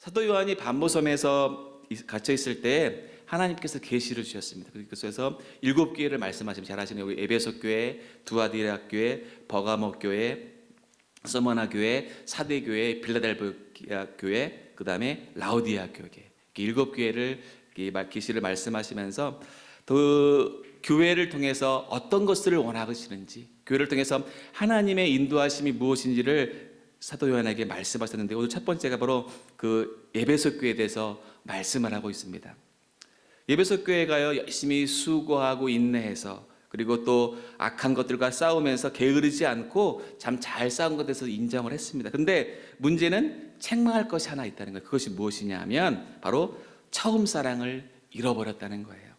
사도 요한이 반모섬에서 갇혀 있을 때 하나님께서 계시를 주셨습니다. 그래서 7교회를 말씀하시면 잘 아시는 우리 에베소 교회, 두아디라 교회, 버가모 교회, 서머나 교회, 사대 교회, 빌라델비아 교회, 그 다음에 라우디아 교회, 7교회를 계시를 말씀하시면서 그 교회를 통해서 어떤 것들을 원하시는지, 교회를 통해서 하나님의 인도하심이 무엇인지를 사도 요한에게 말씀하셨는데, 오늘 첫 번째가 바로 그 에베소 교회에 대해서 말씀을 하고 있습니다. 에베소 교회가요, 열심히 수고하고 인내해서, 그리고 또 악한 것들과 싸우면서 게으르지 않고 참 잘 싸운 것에 대해서 인정을 했습니다. 근데 문제는 책망할 것이 하나 있다는 거예요. 그것이 무엇이냐 하면 바로 처음 사랑을 잃어버렸다는 거예요.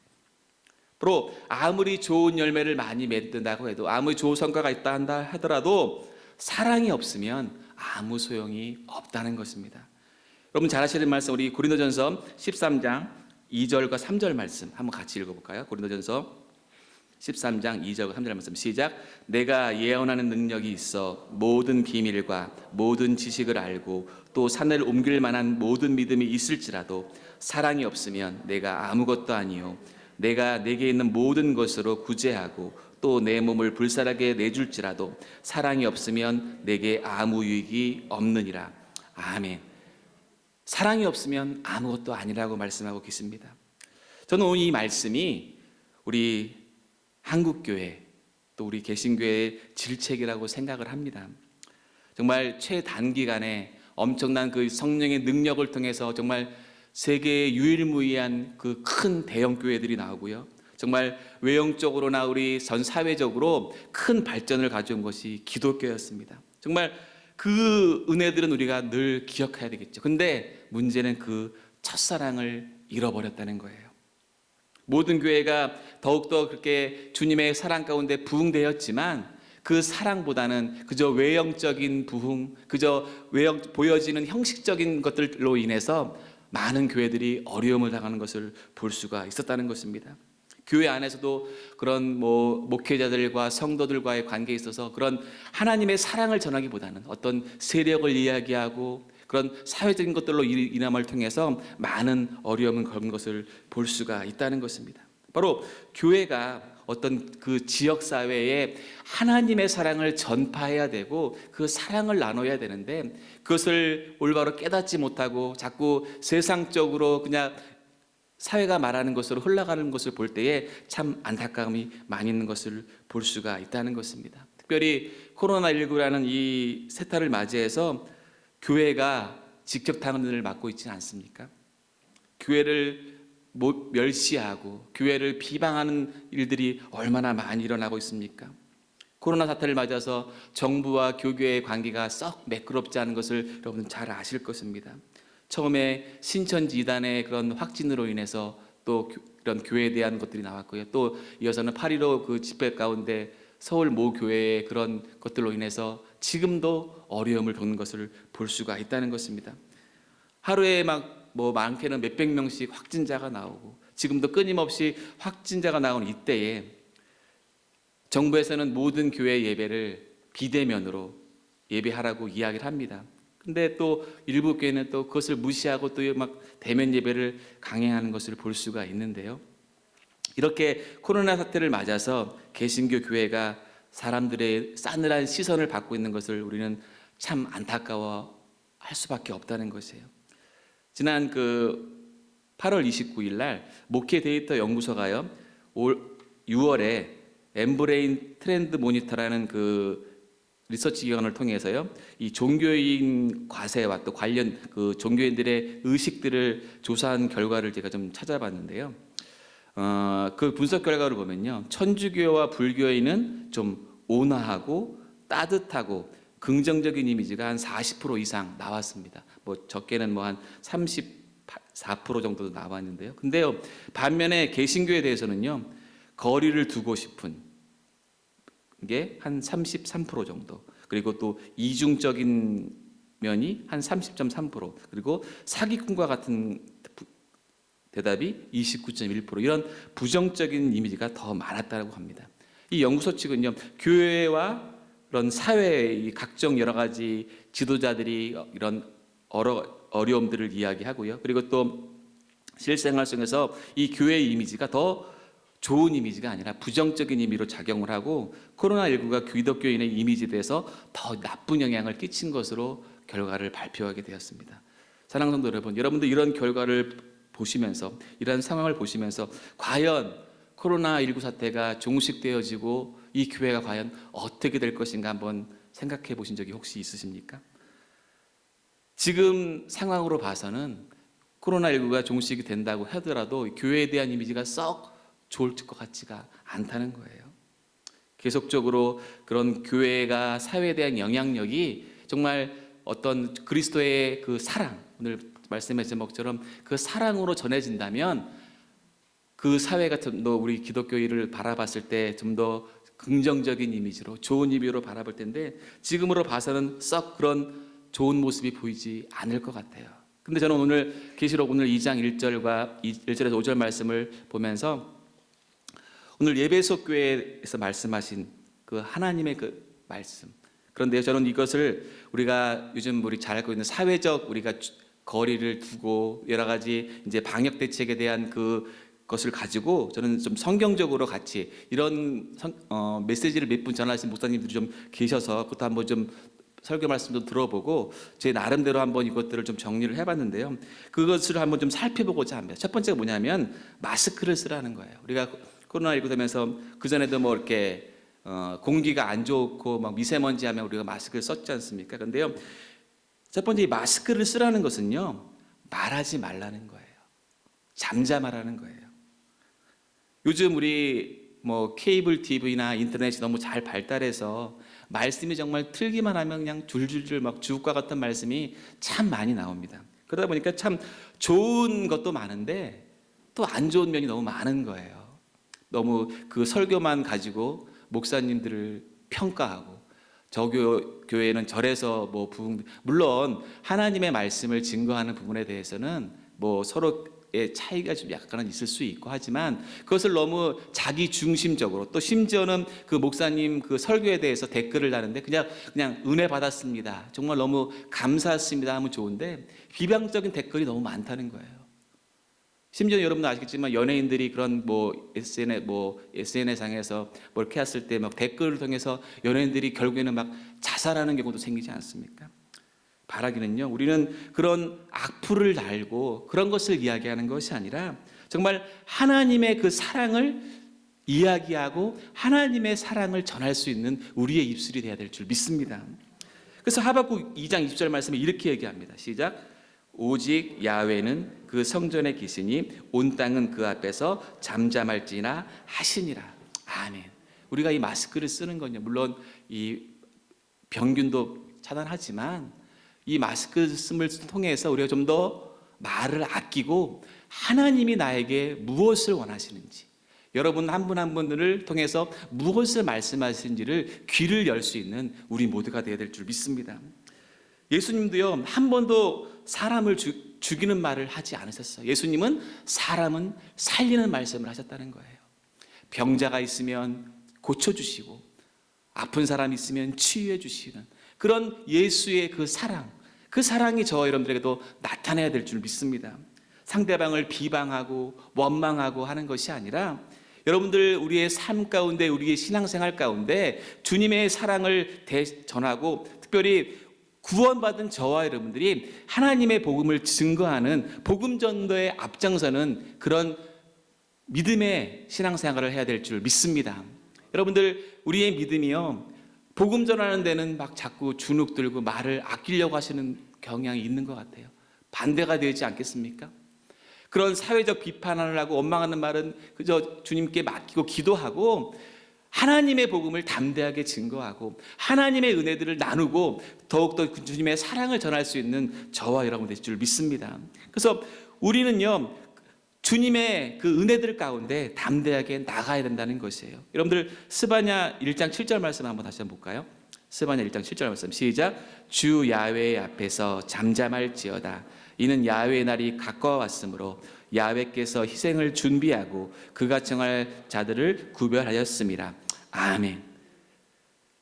바로 아무리 좋은 열매를 많이 맺는다고 해도, 아무리 좋은 성과가 있다 한다 하더라도 사랑이 없으면 아무 소용이 없다는 것입니다. 여러분 잘 아시는 말씀, 우리 고린도전서 13장 2절과 3절 말씀 한번 같이 읽어볼까요? 고린도전서 13장 2절과 3절 말씀 시작. 내가 예언하는 능력이 있어 모든 비밀과 모든 지식을 알고 또 산을 옮길 만한 모든 믿음이 있을지라도 사랑이 없으면 내가 아무것도 아니요 내가 내게 있는 모든 것으로 구제하고 또 내 몸을 불살하게 내줄지라도 사랑이 없으면 내게 아무 유익이 없느니라. 아멘. 사랑이 없으면 아무것도 아니라고 말씀하고 계십니다. 저는 오늘 이 말씀이 우리 한국교회 또 우리 개신교회의 질책이라고 생각을 합니다. 정말 최단기간에 엄청난 그 성령의 능력을 통해서 정말 세계의 유일무이한 그 큰 대형 교회들이 나오고요, 정말 외형적으로나 우리 전 사회적으로 큰 발전을 가져온 것이 기독교였습니다. 정말 그 은혜들은 우리가 늘 기억해야 되겠죠. 근데 문제는 그 첫사랑을 잃어버렸다는 거예요. 모든 교회가 더욱더 그렇게 주님의 사랑 가운데 부흥되었지만 그 사랑보다는 그저 외형적인 부흥, 그저 보여지는 형식적인 것들로 인해서 많은 교회들이 어려움을 당하는 것을 볼 수가 있었다는 것입니다. 교회 안에서도 그런 목회자들과 성도들과의 관계에 있어서 그런 하나님의 사랑을 전하기보다는 어떤 세력을 이야기하고 그런 사회적인 것들로 인함을 통해서 많은 어려움을 겪는 것을 볼 수가 있다는 것입니다. 바로 교회가 어떤 그 지역사회에 하나님의 사랑을 전파해야 되고 그 사랑을 나눠야 되는데 그것을 올바로 깨닫지 못하고 자꾸 세상적으로 그냥 사회가 말하는 것으로 흘러가는 것을 볼 때에 참 안타까움이 많이 있는 것을 볼 수가 있다는 것입니다. 특별히 코로나19라는 이 세타를 맞이해서 교회가 직격탄을 맞고 있지는 않습니까? 교회를 멸시하고 교회를 비방하는 일들이 얼마나 많이 일어나고 있습니까? 코로나 사태를 맞아서 정부와 교계의 관계가 썩 매끄럽지 않은 것을 여러분 잘 아실 것입니다. 처음에 신천지 이단의 그런 확진으로 인해서 또 이런 교회에 대한 것들이 나왔고요. 또 이어서는 8.15 그 집회 가운데 서울 모 교회의 그런 것들로 인해서 지금도 어려움을 겪는 것을 볼 수가 있다는 것입니다. 하루에 많게는 몇백 명씩 확진자가 나오고 지금도 끊임없이 확진자가 나오는 이때에 정부에서는 모든 교회 예배를 비대면으로 예배하라고 이야기를 합니다. 근데 또 일부 교회는 또 그것을 무시하고 또 대면 예배를 강행하는 것을 볼 수가 있는데요. 이렇게 코로나 사태를 맞아서 개신교 교회가 사람들의 싸늘한 시선을 받고 있는 것을 우리는 참 안타까워할 수밖에 없다는 것이에요. 지난 8월 29일 날 목회 데이터 연구소가요, 6월에 엠브레인 트렌드 모니터라는 그 리서치 기관을 통해서요, 이 종교인 과세와 또 관련 그 종교인들의 의식들을 조사한 결과를 제가 좀 찾아봤는데요. 그 분석 결과를 보면요, 천주교와 불교인은 좀 온화하고 따뜻하고 긍정적인 이미지가 한 40% 이상 나왔습니다. 적게는 한 34% 정도 나왔는데요. 근데요, 반면에 개신교에 대해서는요, 거리를 두고 싶은 게 한 33% 정도, 그리고 또 이중적인 면이 한 30.3%, 그리고 사기꾼과 같은 대답이 29.1%, 이런 부정적인 이미지가 더 많았다고 합니다. 이 연구소 측은요, 교회와 그런 사회의 각종 여러 가지 지도자들이 이런 어려움들을 이야기하고요. 그리고 또 실생활 속에서 이 교회의 이미지가 더 좋은 이미지가 아니라 부정적인 의미로 작용을 하고 코로나19가 기독교인의 이미지에 대해서 더 나쁜 영향을 끼친 것으로 결과를 발표하게 되었습니다. 사랑하는 성도 여러분, 여러분도 이런 결과를 보시면서, 이런 상황을 보시면서 과연 코로나19 사태가 종식되어지고 이 교회가 과연 어떻게 될 것인가 한번 생각해 보신 적이 혹시 있으십니까? 지금 상황으로 봐서는 코로나19가 종식이 된다고 하더라도 교회에 대한 이미지가 썩 좋을 것 같지가 않다는 거예요. 계속적으로 그런 교회가 사회에 대한 영향력이 정말 어떤 그리스도의 그 사랑, 오늘 말씀의 제목처럼 그 사랑으로 전해진다면 그 사회가 좀 더 우리 기독교인을 바라봤을 때 좀 더 긍정적인 이미지로, 좋은 이미지로 바라볼 텐데 지금으로 봐서는 썩 그런 좋은 모습이 보이지 않을 것 같아요. 근데 저는 오늘 계시록 오늘 2장 1절과 1절에서 5절 말씀을 보면서 오늘 예배소 교회에서 말씀하신 그 하나님의 그 말씀, 그런데 저는 이것을 우리가 요즘 우리 잘 알고 있는 사회적 우리가 거리를 두고 여러 가지 이제 방역 대책에 대한 그것을 가지고 저는 좀 성경적으로 같이 이런 메시지를 몇 분 전하신 목사님들이 좀 계셔서 그것도 한번 좀 설교 말씀도 들어보고 제 나름대로 한번 이것들을 좀 정리를 해봤는데요. 그것을 한번 좀 살펴보고자 합니다. 첫 번째가 뭐냐면 마스크를 쓰라는 거예요. 우리가 코로나19 되면서 그전에도 뭐 이렇게 공기가 안 좋고 막 미세먼지 하면 우리가 마스크를 썼지 않습니까? 그런데요, 첫 번째 이 마스크를 쓰라는 것은요, 말하지 말라는 거예요. 잠잠하라는 거예요. 요즘 우리 뭐 케이블 TV나 인터넷이 너무 잘 발달해서 말씀이 정말 틀기만 하면 그냥 줄줄줄 막 주옥과 같은 말씀이 참 많이 나옵니다. 그러다 보니까 참 좋은 것도 많은데 또 안 좋은 면이 너무 많은 거예요. 너무 그 설교만 가지고 목사님들을 평가하고 저 교회는 저래서 뭐 물론 하나님의 말씀을 증거하는 부분에 대해서는 뭐 서로의 차이가 좀 약간은 있을 수 있고 하지만 그것을 너무 자기 중심적으로 또 심지어는 그 목사님 그 설교에 대해서 댓글을 다는데 그냥 은혜 받았습니다, 정말 너무 감사했습니다 하면 좋은데 비방적인 댓글이 너무 많다는 거예요. 심지어 여러분도 아시겠지만 연예인들이 그런 SNS상에서 뭐 이렇게 했을 때 막 댓글을 통해서 연예인들이 결국에는 막 자살하는 경우도 생기지 않습니까? 바라기는요, 우리는 그런 악플을 달고 그런 것을 이야기하는 것이 아니라 정말 하나님의 그 사랑을 이야기하고 하나님의 사랑을 전할 수 있는 우리의 입술이 되어야 될 줄 믿습니다. 그래서 하박국 2장 20절 말씀에 이렇게 얘기합니다. 시작. 오직 야훼는 그 성전에 계시니 온 땅은 그 앞에서 잠잠할지나 하시니라. 아멘. 우리가 이 마스크를 쓰는 건요, 물론 이 병균도 차단하지만 이 마스크 씀을 통해서 우리가 좀 더 말을 아끼고 하나님이 나에게 무엇을 원하시는지, 여러분 한 분 한 분을 통해서 무엇을 말씀하시는지를 귀를 열 수 있는 우리 모두가 되어야 될 줄 믿습니다. 예수님도요, 한 번도 사람을 죽이는 말을 하지 않으셨어요. 예수님은 사람은 살리는 말씀을 하셨다는 거예요. 병자가 있으면 고쳐주시고 아픈 사람이 있으면 치유해 주시는 그런 예수의 그 사랑, 그 사랑이 저와 여러분들에게도 나타나야 될 줄 믿습니다. 상대방을 비방하고 원망하고 하는 것이 아니라 여러분들 우리의 삶 가운데, 우리의 신앙생활 가운데 주님의 사랑을 전하고 특별히 구원받은 저와 여러분들이 하나님의 복음을 증거하는 복음 전도에 앞장서는 그런 믿음의 신앙생활을 해야 될 줄 믿습니다. 여러분들 우리의 믿음이요, 복음 전하는 데는 막 자꾸 주눅 들고 말을 아끼려고 하시는 경향이 있는 것 같아요. 반대가 되지 않겠습니까? 그런 사회적 비판을 하고 원망하는 말은 그저 주님께 맡기고 기도하고 하나님의 복음을 담대하게 증거하고 하나님의 은혜들을 나누고 더욱더 주님의 사랑을 전할 수 있는 저와 여러분 되실 줄 믿습니다. 그래서 우리는요, 주님의 그 은혜들 가운데 담대하게 나가야 된다는 것이에요. 여러분들 스바냐 1장 7절 말씀 한번 다시 한번 볼까요? 스바냐 1장 7절 말씀 시작. 주 야훼 앞에서 잠잠할지어다. 이는 야훼의 날이 가까워왔으므로 야훼께서 희생을 준비하고 그가 정할 자들을 구별하였습니다. 아멘.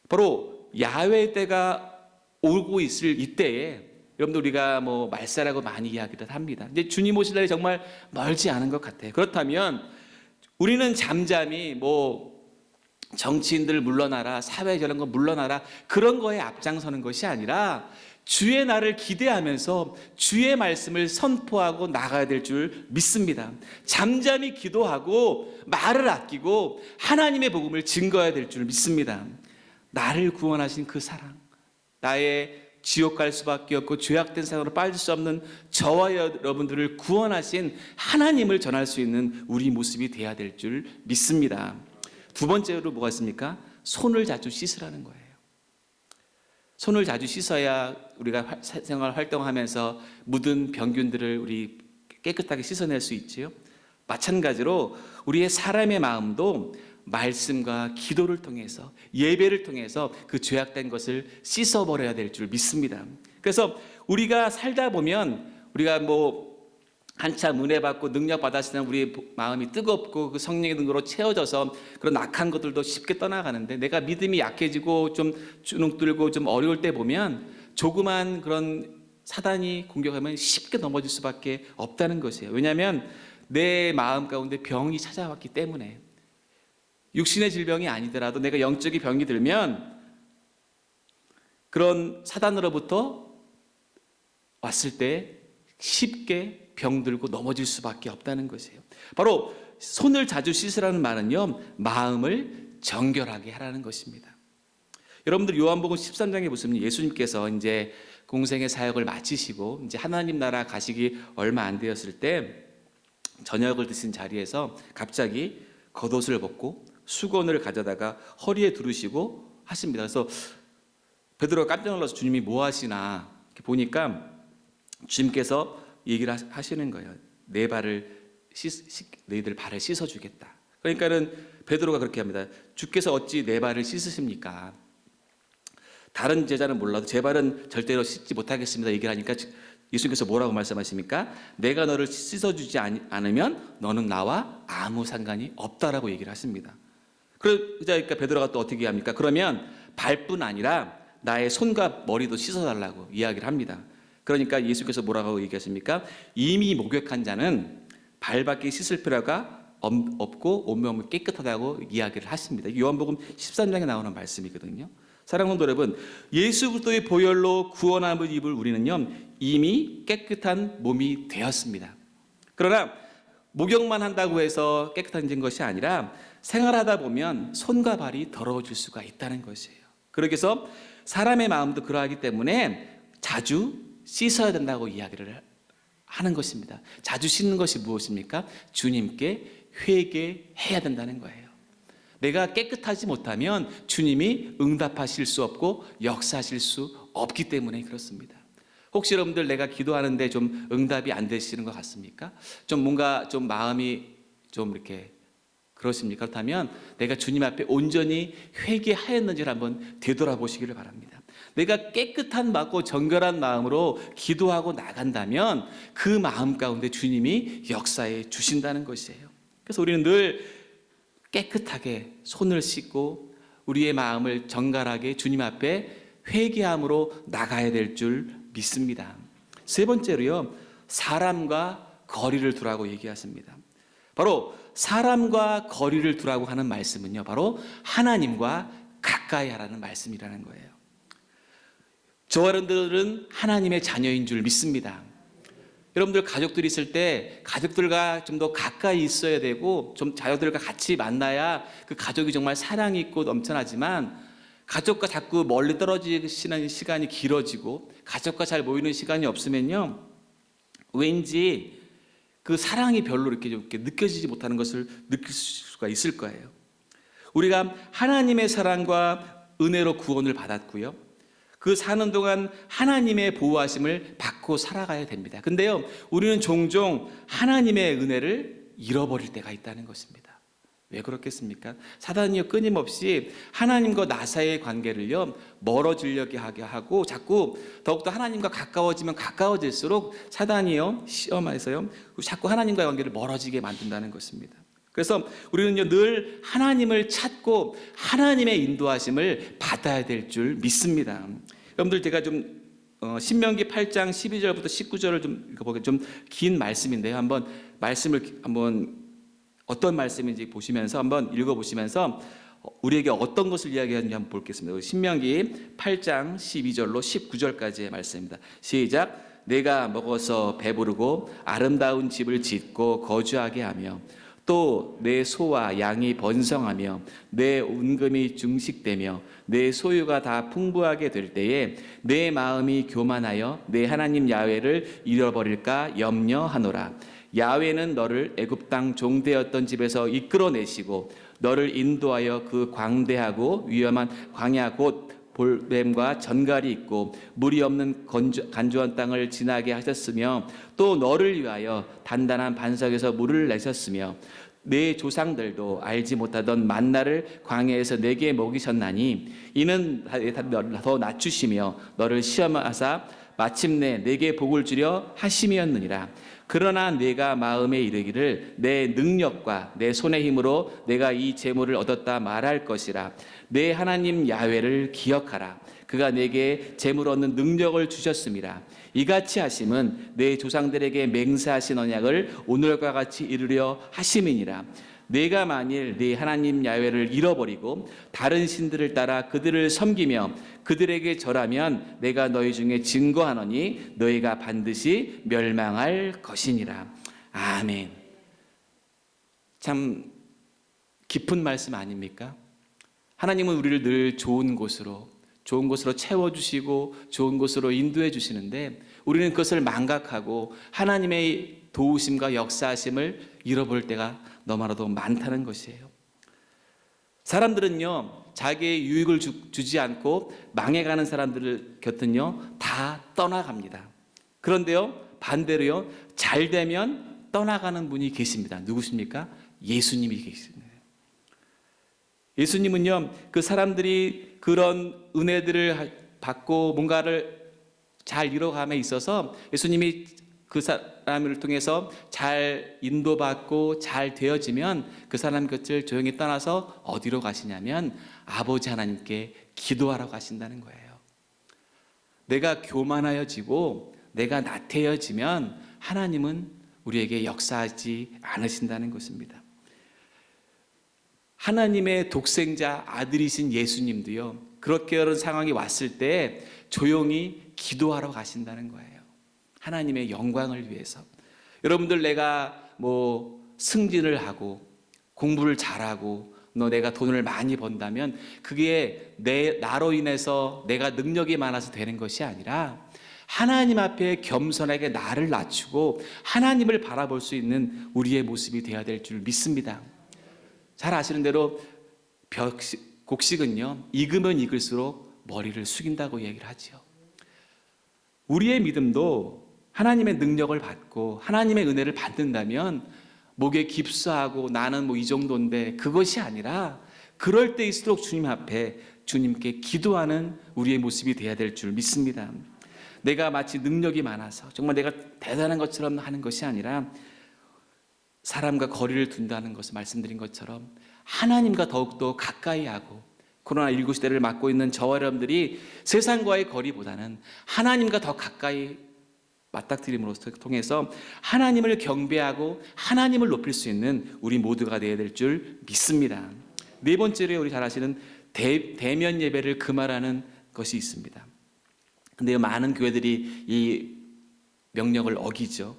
바로 야훼 때가 오고 있을 이때에 여러분들 우리가 뭐 말세라고 많이 이야기를 합니다. 이제 주님 오실 날이 정말 멀지 않은 것 같아요. 그렇다면 우리는 잠잠히 뭐 정치인들 물러나라, 사회 저런 거 물러나라, 그런 거에 앞장서는 것이 아니라 주의 날을 기대하면서 주의 말씀을 선포하고 나가야 될 줄 믿습니다. 잠잠히 기도하고 말을 아끼고 하나님의 복음을 증거해야 될 줄 믿습니다. 나를 구원하신 그 사랑, 나의 지옥 갈 수밖에 없고 죄악된 세상으로 빠질 수 없는 저와 여러분들을 구원하신 하나님을 전할 수 있는 우리 모습이 돼야 될 줄 믿습니다. 두 번째로 뭐가 있습니까? 손을 자주 씻으라는 거예요. 손을 자주 씻어야 우리가 생활 활동하면서 묻은 병균들을 우리 깨끗하게 씻어낼 수 있지요. 마찬가지로 우리의 사람의 마음도 말씀과 기도를 통해서, 예배를 통해서 그 죄악된 것을 씻어버려야 될 줄 믿습니다. 그래서 우리가 살다 보면 우리가 뭐 한참 은혜 받고 능력 받았을 때 우리 마음이 뜨겁고 그 성령의 능력으로 채워져서 그런 악한 것들도 쉽게 떠나가는데, 내가 믿음이 약해지고 좀 주눅들고 좀 어려울 때 보면 조그만 그런 사단이 공격하면 쉽게 넘어질 수밖에 없다는 것이에요. 왜냐하면 내 마음 가운데 병이 찾아왔기 때문에. 육신의 질병이 아니더라도 내가 영적인 병이 들면 그런 사단으로부터 왔을 때 쉽게 병들고 넘어질 수밖에 없다는 것이에요. 바로 손을 자주 씻으라는 말은요, 마음을 정결하게 하라는 것입니다. 여러분들 요한복음 13장에 보시면 예수님께서 이제 공생의 사역을 마치시고 이제 하나님 나라 가시기 얼마 안 되었을 때 저녁을 드신 자리에서 갑자기 겉옷을 벗고 수건을 가져다가 허리에 두르시고 하십니다. 그래서 베드로가 깜짝 놀라서 주님이 뭐 하시나 보니까 주님께서 얘기를 하시는 거예요. 너희들 발을 씻어주겠다. 그러니까는 베드로가 그렇게 합니다. 주께서 어찌 내 발을 씻으십니까? 다른 제자는 몰라도 제 발은 절대로 씻지 못하겠습니다. 얘기를 하니까 예수님께서 뭐라고 말씀하십니까? 내가 너를 씻어주지 않으면 너는 나와 아무 상관이 없다라고 얘기를 하십니다. 그러니까 베드로가 또 어떻게 합니까? 그러면 발뿐 아니라 나의 손과 머리도 씻어달라고 이야기를 합니다. 그러니까 예수께서 뭐라고 얘기하십니까? 이미 목욕한 자는 발밖에 씻을 필요가 없고 온몸은 깨끗하다고 이야기를 하십니다. 요한복음 13장에 나오는 말씀이거든요. 사랑하는 여러분, 예수 그리스도의 보혈로 구원함을 입을 우리는요, 이미 깨끗한 몸이 되었습니다. 그러나 목욕만 한다고 해서 깨끗해진 것이 아니라 생활하다 보면 손과 발이 더러워질 수가 있다는 것이에요. 그래서 사람의 마음도 그러하기 때문에 자주 씻어야 된다고 이야기를 하는 것입니다. 자주 씻는 것이 무엇입니까? 주님께 회개해야 된다는 거예요. 내가 깨끗하지 못하면 주님이 응답하실 수 없고 역사하실 수 없기 때문에 그렇습니다. 혹시 여러분들 내가 기도하는데 좀 응답이 안 되시는 것 같습니까? 좀 뭔가 좀 마음이 좀 이렇게 그렇습니까? 그렇다면 내가 주님 앞에 온전히 회개하였는지를 한번 되돌아보시기를 바랍니다. 내가 깨끗한 마음고 정결한 마음으로 기도하고 나간다면 그 마음 가운데 주님이 역사해 주신다는 것이에요. 그래서 우리는 늘 깨끗하게 손을 씻고 우리의 마음을 정갈하게 주님 앞에 회개함으로 나가야 될 줄 믿습니다. 세 번째로요, 사람과 거리를 두라고 얘기하십니다. 바로 사람과 거리를 두라고 하는 말씀은요, 바로 하나님과 가까이 하라는 말씀이라는 거예요. 저와 여러분들은 하나님의 자녀인 줄 믿습니다. 여러분들 가족들이 있을 때 가족들과 좀 더 가까이 있어야 되고 좀 자녀들과 같이 만나야 그 가족이 정말 사랑이 있고 넘쳐나지만, 가족과 자꾸 멀리 떨어지시는 시간이 길어지고 가족과 잘 모이는 시간이 없으면요, 왠지 그 사랑이 별로 이렇게 느껴지지 못하는 것을 느낄 수가 있을 거예요. 우리가 하나님의 사랑과 은혜로 구원을 받았고요, 그 사는 동안 하나님의 보호하심을 받고 살아가야 됩니다. 근데요, 우리는 종종 하나님의 은혜를 잃어버릴 때가 있다는 것입니다. 왜 그렇겠습니까? 사단이요, 끊임없이 하나님과 나 사이의 관계를요, 멀어지려게 하게 하고 자꾸 더욱더 하나님과 가까워지면 가까워질수록 사단이요, 시험에서요, 자꾸 하나님과의 관계를 멀어지게 만든다는 것입니다. 그래서 우리는요, 늘 하나님을 찾고 하나님의 인도하심을 받아야 될 줄 믿습니다. 여러분들, 제가 좀 신명기 8장 12절부터 19절을 좀 읽어보게 좀 긴 말씀인데요. 한번 말씀을 어떤 말씀인지 보시면서 한번 읽어보시면서 우리에게 어떤 것을 이야기하는지 한번 보겠습니다. 신명기 8장 12절로 19절까지의 말씀입니다. 시작. 내가 먹어서 배부르고 아름다운 집을 짓고 거주하게 하며 또 내 소와 양이 번성하며 내 운금이 증식되며 내 소유가 다 풍부하게 될 때에 내 마음이 교만하여 내 하나님 야훼를 잃어버릴까 염려하노라. 야훼는 너를 애굽 땅 종되었던 집에서 이끌어내시고 너를 인도하여 그 광대하고 위험한 광야 곧 볼뱀과 전갈이 있고 물이 없는 간조한 땅을 지나게 하셨으며 또 너를 위하여 단단한 반석에서 물을 내셨으며 내 조상들도 알지 못하던 만나를 광야에서 내게 먹이셨나니 이는 더 낮추시며 너를 시험하사 마침내 내게 복을 주려 하심이었느니라. 그러나 내가 마음에 이르기를 내 능력과 내 손의 힘으로 내가 이 재물을 얻었다 말할 것이라. 내 하나님 야훼를 기억하라. 그가 내게 재물 얻는 능력을 주셨음이라. 이같이 하심은 내 조상들에게 맹세하신 언약을 오늘과 같이 이루려 하심이니라. 내가 만일 네 하나님 야훼를 잃어버리고 다른 신들을 따라 그들을 섬기며 그들에게 절하면 내가 너희 중에 증거하노니 너희가 반드시 멸망할 것이니라. 아멘. 참 깊은 말씀 아닙니까? 하나님은 우리를 늘 좋은 곳으로 채워주시고 좋은 곳으로 인도해 주시는데 우리는 그것을 망각하고 하나님의 도우심과 역사하심을 잃어볼 때가 너무나도 많다는 것이에요. 사람들은요, 자기의 유익을 주지 않고 망해가는 사람들 곁은요, 다 떠나갑니다. 그런데요, 반대로요, 잘 되면 떠나가는 분이 계십니다. 누구십니까? 예수님이 계십니다. 예수님은요, 그 사람들이 그런 은혜들을 받고 뭔가를 잘 이뤄감에 있어서 예수님이 그 사람을 통해서 잘 인도받고 잘 되어지면 그 사람 곁을 조용히 떠나서 어디로 가시냐면 아버지 하나님께 기도하러 가신다는 거예요. 내가 교만하여지고 내가 나태해지면 하나님은 우리에게 역사하지 않으신다는 것입니다. 하나님의 독생자 아들이신 예수님도요, 그렇게 그런 상황이 왔을 때 조용히 기도하러 가신다는 거예요. 하나님의 영광을 위해서. 여러분들 내가 승진을 하고 공부를 잘하고 내가 돈을 많이 번다면 그게 나로 인해서 내가 능력이 많아서 되는 것이 아니라 하나님 앞에 겸손하게 나를 낮추고 하나님을 바라볼 수 있는 우리의 모습이 되어야 될 줄 믿습니다. 잘 아시는 대로 곡식은요, 익으면 익을수록 머리를 숙인다고 얘기를 하죠. 우리의 믿음도 하나님의 능력을 받고 하나님의 은혜를 받는다면 목에 깁스하고 나는 이 정도인데 그것이 아니라 그럴 때일수록 주님 앞에 주님께 기도하는 우리의 모습이 되어야 될 줄 믿습니다. 내가 마치 능력이 많아서 정말 내가 대단한 것처럼 하는 것이 아니라 사람과 거리를 둔다는 것을 말씀드린 것처럼 하나님과 더욱더 가까이 하고 코로나19 시대를 맞고 있는 저와 여러분들이 세상과의 거리보다는 하나님과 더 가까이 맞닥뜨림으로써 통해서 하나님을 경배하고 하나님을 높일 수 있는 우리 모두가 되어야 될 줄 믿습니다. 네 번째로 우리 잘 아시는 대면 예배를 금하라는 것이 있습니다. 근데 많은 교회들이 이 명령을 어기죠.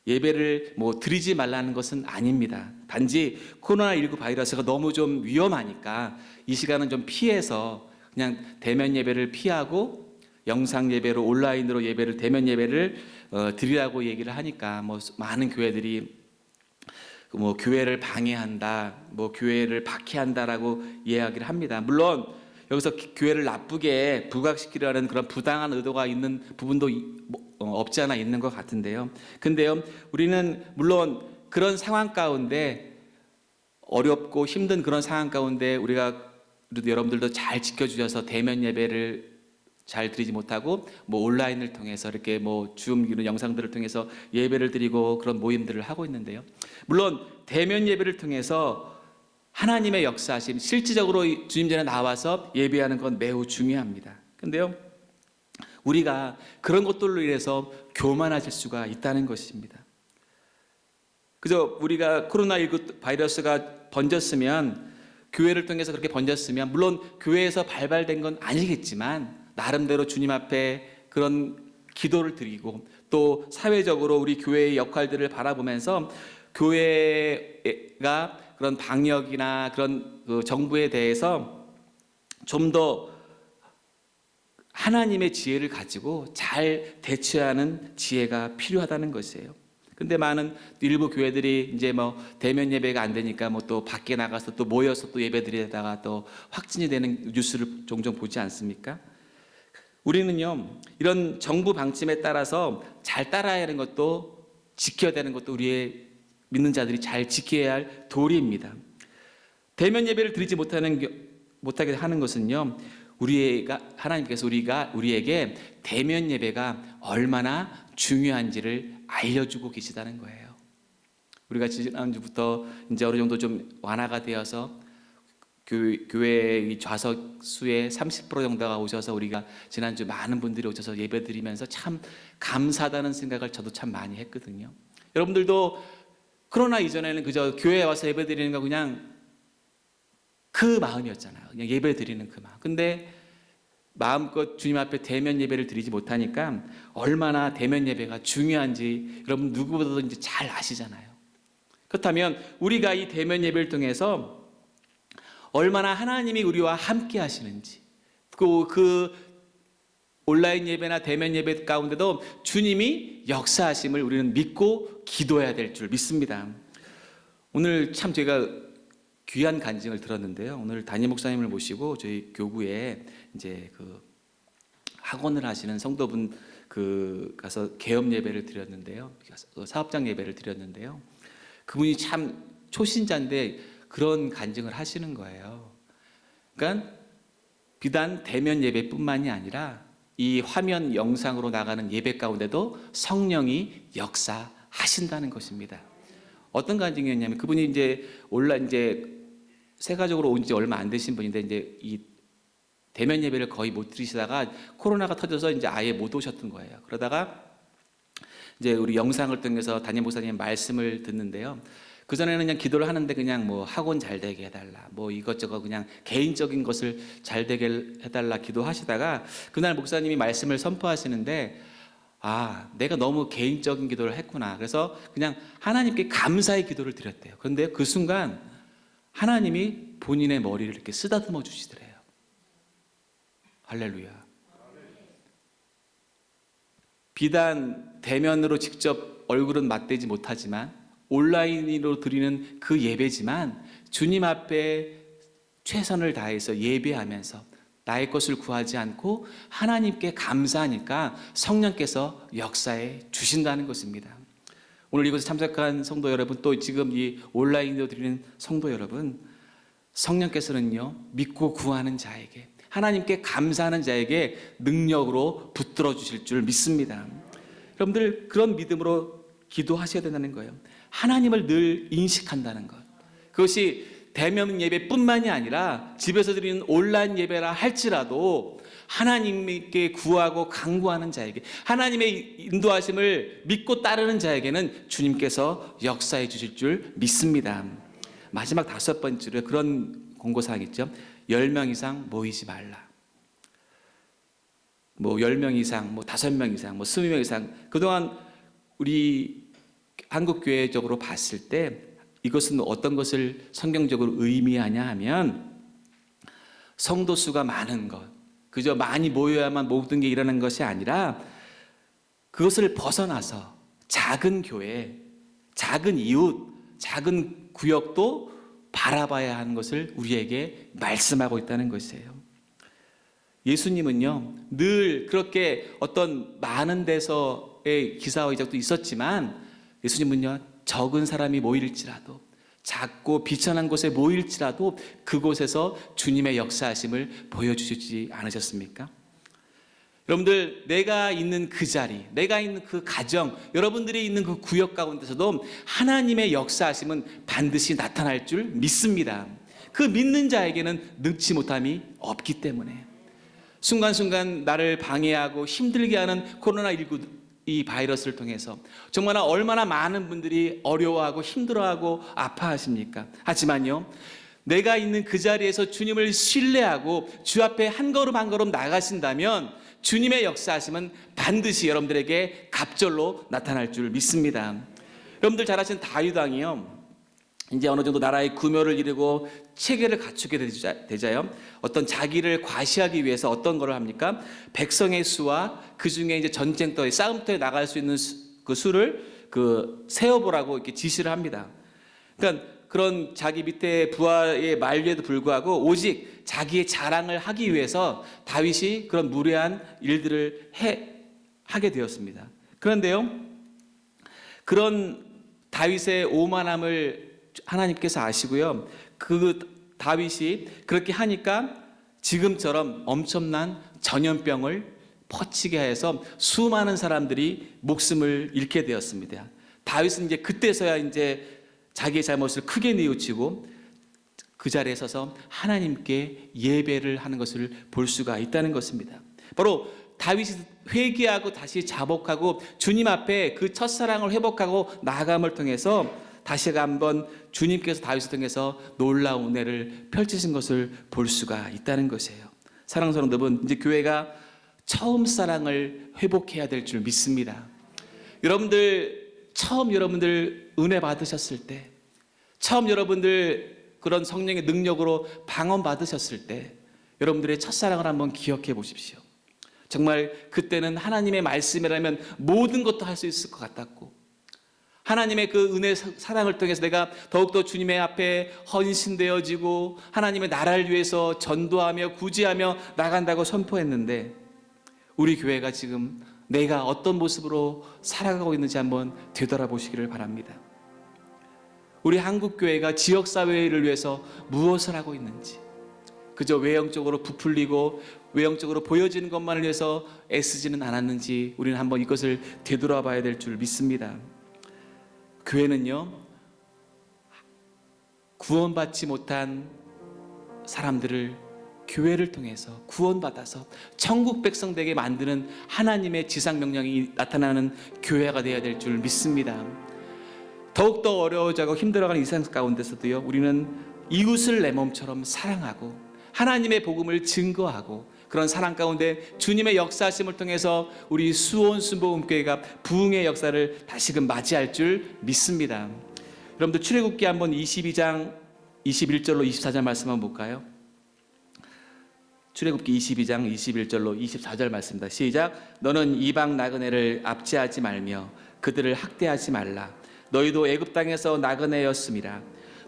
예배를 드리지 말라는 것은 아닙니다. 단지 코로나19 바이러스가 너무 좀 위험하니까 이 시간은 좀 피해서 그냥 대면 예배를 피하고 영상 예배로 온라인으로 예배를 대면 예배를 드리라고 얘기를 하니까 많은 교회들이 교회를 방해한다, 교회를 박해한다라고 이야기를 합니다. 물론 여기서 교회를 나쁘게 부각시키려는 그런 부당한 의도가 있는 부분도 없지 않아 있는 것 같은데요. 근데요, 우리는 물론 그런 상황 가운데 어렵고 힘든 그런 상황 가운데 그래도 여러분들도 잘 지켜주셔서 대면 예배를 잘 드리지 못하고 온라인을 통해서 이렇게 줌 이런 영상들을 통해서 예배를 드리고 그런 모임들을 하고 있는데요. 물론 대면 예배를 통해서 하나님의 역사하심, 실질적으로 주님 전에 나와서 예배하는 건 매우 중요합니다. 근데요, 우리가 그런 것들로 인해서 교만해질 수가 있다는 것입니다. 그저 우리가 코로나19 바이러스가 번졌으면, 교회를 통해서 그렇게 번졌으면, 물론 교회에서 발발된 건 아니겠지만 나름대로 주님 앞에 그런 기도를 드리고 또 사회적으로 우리 교회의 역할들을 바라보면서 교회가 그런 방역이나 그런 그 정부에 대해서 좀 더 하나님의 지혜를 가지고 잘 대처하는 지혜가 필요하다는 것이에요. 근데 많은 일부 교회들이 이제 뭐 대면 예배가 안 되니까 뭐 또 밖에 나가서 또 모여서 또 예배드리다가 또 확진이 되는 뉴스를 종종 보지 않습니까? 우리는요, 이런 정부 방침에 따라서 잘 따라야 하는 것도, 지켜야 되는 것도 우리의 믿는 자들이 잘 지켜야 할 도리입니다. 대면 예배를 드리지 못하게 하는 것은요, 하나님께서 우리에게 대면 예배가 얼마나 중요한지를 알려주고 계시다는 거예요. 우리가 지난주부터 이제 어느 정도 좀 완화가 되어서 교회의 좌석 수의 30% 정도가 오셔서 우리가 지난주 많은 분들이 오셔서 예배드리면서 참 감사하다는 생각을 저도 참 많이 했거든요. 여러분들도 코로나 이전에는 그저 교회에 와서 예배드리는 거 그냥 그 마음이었잖아요. 그냥 예배드리는 그 마음. 근데 마음껏 주님 앞에 대면 예배를 드리지 못하니까 얼마나 대면 예배가 중요한지 여러분 누구보다도 이제 잘 아시잖아요. 그렇다면 우리가 이 대면 예배를 통해서 얼마나 하나님이 우리와 함께 하시는지, 그 온라인 예배나 대면 예배 가운데도 주님이 역사하심을 우리는 믿고 기도해야 될 줄 믿습니다. 오늘 참 제가 귀한 간증을 들었는데요. 오늘 담임 목사님을 모시고 저희 교구에 이제 그 학원을 하시는 성도분 가서 개업 예배를 드렸는데요. 사업장 예배를 드렸는데요. 그분이 참 초신자인데 그런 간증을 하시는 거예요. 그러니까 비단 대면 예배뿐만이 아니라 이 화면 영상으로 나가는 예배 가운데도 성령이 역사하신다는 것입니다. 어떤 간증이었냐면 그분이 이제 세가족으로 온 지 얼마 안 되신 분인데 이제 이 대면 예배를 거의 못 드리시다가 코로나가 터져서 이제 아예 못 오셨던 거예요. 그러다가 이제 우리 영상을 통해서 담임 목사님 말씀을 듣는데요. 그 전에는 그냥 기도를 하는데 그냥 뭐 학원 잘 되게 해달라, 뭐 이것저것 그냥 개인적인 것을 잘 되게 해달라 기도하시다가 그날 목사님이 말씀을 선포하시는데 내가 너무 개인적인 기도를 했구나. 그래서 그냥 하나님께 감사의 기도를 드렸대요. 그런데 그 순간 하나님이 본인의 머리를 이렇게 쓰다듬어 주시더래요. 할렐루야. 비단 대면으로 직접 얼굴은 맞대지 못하지만 온라인으로 드리는 그 예배지만 주님 앞에 최선을 다해서 예배하면서 나의 것을 구하지 않고 하나님께 감사하니까 성령께서 역사해 주신다는 것입니다. 오늘 이곳에 참석한 성도 여러분, 또 지금 이 온라인으로 드리는 성도 여러분, 성령께서는요 믿고 구하는 자에게, 하나님께 감사하는 자에게 능력으로 붙들어 주실 줄 믿습니다. 여러분들 그런 믿음으로 기도하셔야 된다는 거예요. 하나님을 늘 인식한다는 것. 그것이 대면 예배뿐만이 아니라 집에서 드리는 온라인 예배라 할지라도 하나님께 구하고 간구하는 자에게, 하나님의 인도하심을 믿고 따르는 자에게는 주님께서 역사해 주실 줄 믿습니다. 마지막 5번째로 그런 공고사항 있죠. 10명 이상 모이지 말라. 뭐 10명 이상, 뭐 5명 이상, 뭐 20명 이상. 그동안 우리 한국교회적으로 봤을 때 이것은 어떤 것을 성경적으로 의미하냐 하면 성도 수가 많은 것, 그저 많이 모여야만 모든 게 일어나는 것이 아니라 그것을 벗어나서 작은 교회, 작은 이웃, 작은 구역도 바라봐야 하는 것을 우리에게 말씀하고 있다는 것이에요. 예수님은요 늘 그렇게 어떤 많은 데서의 기사와 이적도 있었지만 예수님은요 적은 사람이 모일지라도, 작고 비천한 곳에 모일지라도 그곳에서 주님의 역사하심을 보여주시지 않으셨습니까? 여러분들, 내가 있는 그 자리, 내가 있는 그 가정, 여러분들이 있는 그 구역 가운데서도 하나님의 역사하심은 반드시 나타날 줄 믿습니다. 그 믿는 자에게는 능치 못함이 없기 때문에. 순간순간 나를 방해하고 힘들게 하는 코로나19 이 바이러스를 통해서 정말 얼마나 많은 분들이 어려워하고 힘들어하고 아파하십니까? 하지만요, 내가 있는 그 자리에서 주님을 신뢰하고 주 앞에 한 걸음 한 걸음 나가신다면 주님의 역사하심은 반드시 여러분들에게 갑절로 나타날 줄 믿습니다. 여러분들 잘 아시는 다윗 왕이요, 이제 어느 정도 나라의 구묘를 이루고 체계를 갖추게 되자요, 어떤 자기를 과시하기 위해서 어떤 거를 합니까? 백성의 수와 그 중에 이제 전쟁터에 싸움터에 나갈 수 있는 그 수를 세어보라고 이렇게 지시를 합니다. 그러니까 그런 자기 밑에 부하의 만류에도 불구하고 오직 자기의 자랑을 하기 위해서 다윗이 그런 무례한 일들을 하게 되었습니다. 그런데요, 그런 다윗의 오만함을 하나님께서 아시고요, 그 다윗이 그렇게 하니까 지금처럼 엄청난 전염병을 퍼치게 해서 수많은 사람들이 목숨을 잃게 되었습니다. 다윗은 이제 그때서야 이제 자기의 잘못을 크게 뉘우치고 그 자리에 서서 하나님께 예배를 하는 것을 볼 수가 있다는 것입니다. 바로 다윗이 회개하고 다시 자복하고 주님 앞에 그 첫사랑을 회복하고 나아감을 통해서 다시 한번 주님께서 다윗을 통해서 놀라운 은혜를 펼치신 것을 볼 수가 있다는 것이에요. 사랑하는 성도 여러분, 이제 교회가 처음 사랑을 회복해야 될 줄 믿습니다. 여러분들 은혜 받으셨을 때, 처음 여러분들 그런 성령의 능력으로 방언 받으셨을 때 여러분들의 첫사랑을 한번 기억해 보십시오. 정말 그때는 하나님의 말씀이라면 모든 것도 할 수 있을 것 같았고, 하나님의 그 은혜 사랑을 통해서 내가 더욱더 주님의 앞에 헌신되어지고 하나님의 나라를 위해서 전도하며 구제하며 나간다고 선포했는데, 우리 교회가 지금 내가 어떤 모습으로 살아가고 있는지 한번 되돌아보시기를 바랍니다. 우리 한국교회가 지역사회를 위해서 무엇을 하고 있는지, 그저 외형적으로 부풀리고 외형적으로 보여지는 것만을 위해서 애쓰지는 않았는지 우리는 한번 이것을 되돌아봐야 될 줄 믿습니다. 교회는요, 구원받지 못한 사람들을 교회를 통해서 구원받아서 천국 백성 되게 만드는 하나님의 지상 명령이 나타나는 교회가 되어야 될 줄 믿습니다. 더욱더 어려워지고 힘들어가는 이 세상 가운데서도요, 우리는 이웃을 내 몸처럼 사랑하고 하나님의 복음을 증거하고 그런 사랑 가운데 주님의 역사하심을 통해서 우리 수온 순복음교회가 부흥의 역사를 다시금 맞이할 줄 믿습니다. 여러분들 출애굽기 한번 22장 21절로 24절 말씀 한번 볼까요? 출애굽기 22장 21절로 24절 말씀입니다. 시작. 너는 이방 나그네를 압제하지 말며 그들을 학대하지 말라. 너희도 애굽 땅에서 나그네였음이라.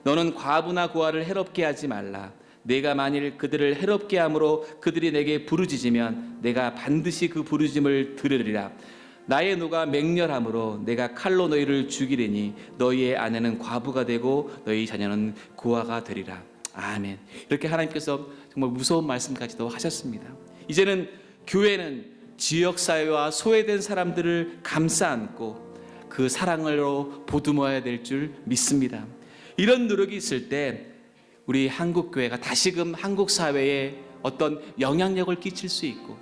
너는 과부나 고아를 해롭게 하지 말라. 내가 만일 그들을 해롭게 함으로 그들이 내게 부르짖으면 내가 반드시 그 부르짖음을 들으리라. 나의 누가 맹렬함으로 내가 칼로 너희를 죽이리니 너희의 아내는 과부가 되고 너희 자녀는 고아가 되리라. 아멘. 이렇게 하나님께서 정말 무서운 말씀까지도 하셨습니다. 이제는 교회는 지역사회와 소외된 사람들을 감싸 안고 그 사랑으로 보듬어야 될 줄 믿습니다. 이런 노력이 있을 때 우리 한국교회가 다시금 한국 사회에 어떤 영향력을 끼칠 수 있고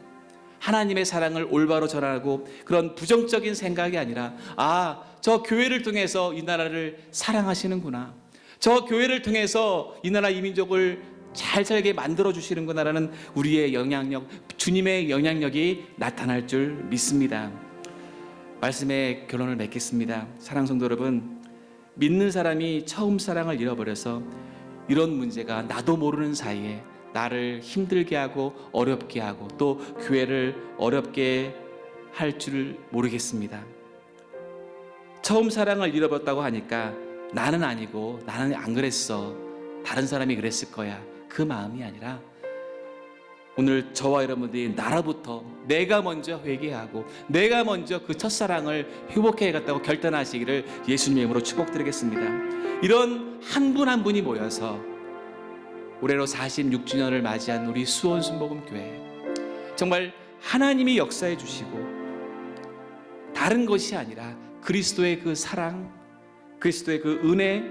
하나님의 사랑을 올바로 전하고 그런 부정적인 생각이 아니라, 아, 저 교회를 통해서 이 나라를 사랑하시는구나, 저 교회를 통해서 이 나라 이 민족을 잘 살게 만들어 주시는구나라는 우리의 영향력, 주님의 영향력이 나타날 줄 믿습니다. 말씀의 결론을 맺겠습니다. 사랑하는 성도 여러분, 믿는 사람이 처음 사랑을 잃어버려서 이런 문제가 나도 모르는 사이에 나를 힘들게 하고 어렵게 하고 또 교회를 어렵게 할 줄 모르겠습니다. 처음 사랑을 잃어버렸다고 하니까 나는 아니고 나는 안 그랬어, 다른 사람이 그랬을 거야, 그 마음이 아니라 오늘 저와 여러분들이 나라부터 내가 먼저 회개하고 내가 먼저 그 첫사랑을 회복해야겠다고 결단하시기를 예수님의 이름으로 축복드리겠습니다. 이런 한 분 한 분이 모여서 올해로 46주년을 맞이한 우리 수원 순복음교회, 정말 하나님이 역사해 주시고 다른 것이 아니라 그리스도의 그 사랑, 그리스도의 그 은혜,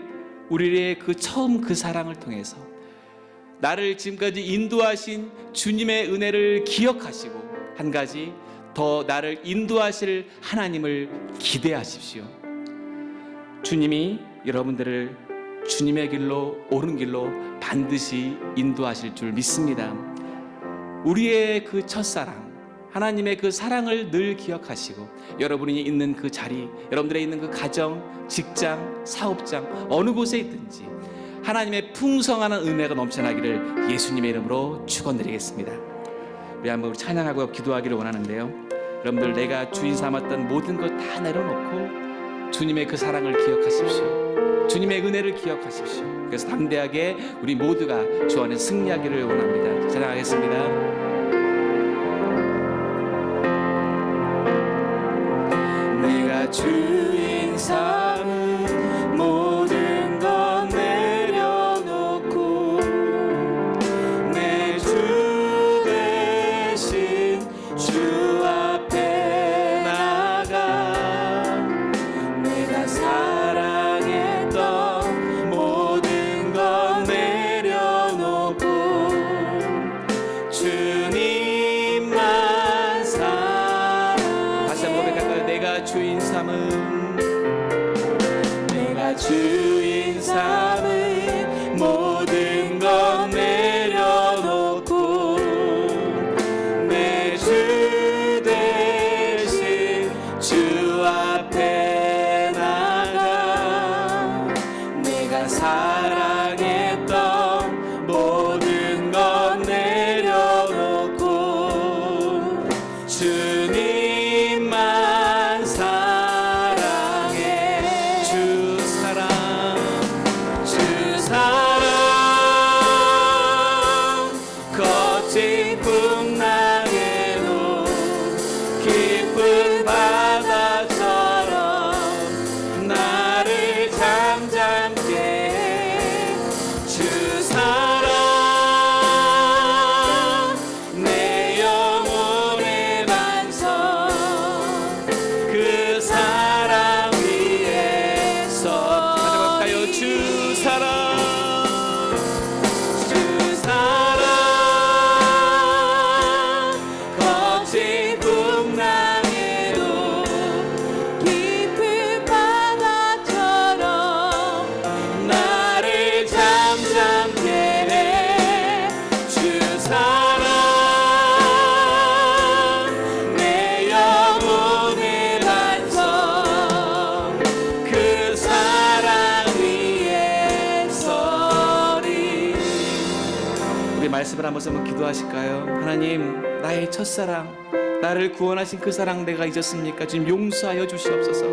우리의 그 처음 그 사랑을 통해서 나를 지금까지 인도하신 주님의 은혜를 기억하시고 한 가지 더 나를 인도하실 하나님을 기대하십시오. 주님이 여러분들을 주님의 길로, 옳은 길로 반드시 인도하실 줄 믿습니다. 우리의 그 첫사랑, 하나님의 그 사랑을 늘 기억하시고 여러분이 있는 그 자리, 여러분들의 있는 그 가정, 직장, 사업장 어느 곳에 있든지 하나님의 풍성한 은혜가 넘쳐나기를 예수님의 이름으로 축원드리겠습니다. 우리 한번 찬양하고 기도하기를 원하는데요. 여러분들 내가 주인 삼았던 모든 것 다 내려놓고 주님의 그 사랑을 기억하십시오. 주님의 은혜를 기억하십시오. 그래서 담대하게 우리 모두가 주 안에 승리하기를 원합니다. 찬양하겠습니다. 내가 주인 삼은 모든 것 내려놓고 내 주 대신 주 앞에 나가 내가 사랑했던 모든 것 내려놓고 주님만 사랑. 다시 한번 고백할까요? 내가 주인 삼은, 내가 주인 삼은 모든 것 내려놓고 내 주 대신 주 앞에 나가 내가 사랑했던 모든 것 내려놓고 주님만 사랑해. 주 사랑, 주 사랑 거친 풍랑에도 깊은 바다처럼 나를 잠잠케 해. 주 사랑 내 영혼의 반석 그 사랑 위에서 가져갈까요? 주 사랑, 주 사랑 거친 풍랑에도 깊은 바다처럼 나를 잠잠케 해. 주 사랑 내 영혼의 반석 그 사랑 위에 서리. 우리 말씀을 한번 기도하실까요? 하나님, 나의 첫사랑, 나를 구원하신 그 사랑 내가 잊었습니까? 주님 용서하여 주시옵소서.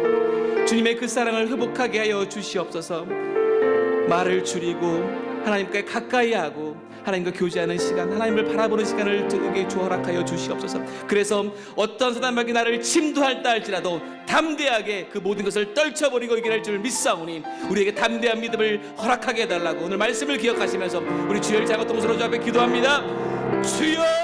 주님의 그 사랑을 회복하게 하여 주시옵소서. 말을 줄이고 하나님께 가까이 하고 하나님과 교제하는 시간, 하나님을 바라보는 시간을 두게 허락하여 주시옵소서. 그래서 어떤 사단마귀 나를 침도할다 할지라도 담대하게 그 모든 것을 떨쳐버리고 이겨낼 줄 믿사오니 우리에게 담대한 믿음을 허락하게 해달라고 오늘 말씀을 기억하시면서 우리 주여 작은 동서로 주 앞에 기도합니다. 주여.